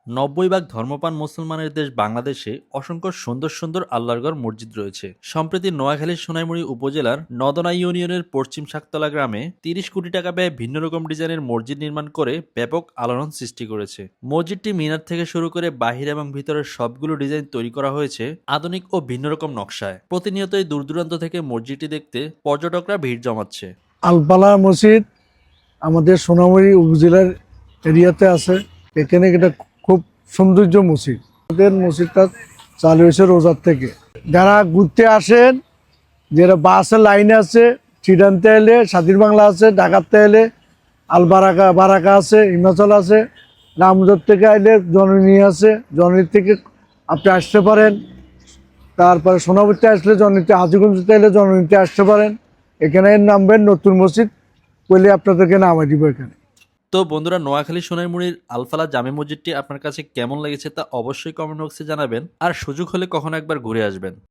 ৯০ ভাগ ধর্মপ্রাণ মুসলমানের দেশ বাংলাদেশে অসংখ্য সুন্দর সুন্দর আল্লাহর মসজিদ রয়েছে। সম্প্রতি নোয়াখালীর সোনাইমুড়ি উপজেলার নদনা ইউনিয়নের পশ্চিম শাকতলা গ্রামে ৩০ কোটি টাকা ব্যয়ে ভিন্ন রকম ডিজাইনের মসজিদ নির্মাণ করে ব্যাপক আলোড়ন সৃষ্টি করেছে। মসজিদটি মিনার থেকে শুরু করে বাহির এবং ভিতরের সবগুলো ডিজাইন তৈরি করা হয়েছে আধুনিক ও ভিন্ন রকম নকশায়। প্রতিনিয়তই দূর দূরান্ত থেকে মসজিদটি দেখতে পর্যটকরা ভিড় জমাচ্ছে। আলপালা মসজিদ আমাদের সোনামুড়ি উপজেলার এরিয়াতে আছে। এখানে এটা খুব সৌন্দর্য মসজিদ। আমাদের মসজিদটা চালু হয়েছে রোজার থেকে। যারা ঘুরতে আসেন, যারা বাসের লাইনে আছে, চিরানতে এলে, স্বাধীন বাংলা আছে, ঢাকাতে এলে আলবারাকা বারাকা আছে, হিমাচল আছে, রামজোর থেকে আইলে জননী আছে, জননী থেকে আপনি আসতে পারেন। তারপরে সোনামুড়িতে আসলে জননীতে, হাজিগঞ্জতে এলে জননীতে আসতে পারেন। এখানে নামবেন নতুন মসজিদ বলে আপনাদেরকে নামাই দিব এখানে। তো বন্ধুরা, নোয়াখালী সোনাইমুড়ির আলফালা জামে মসজিদটি আপনার কাছে কেমন লেগেছে তা অবশ্যই কমেন্ট বক্সে জানাবেন। আর সুযোগ হলে কখনো একবার ঘুরে আসবেন।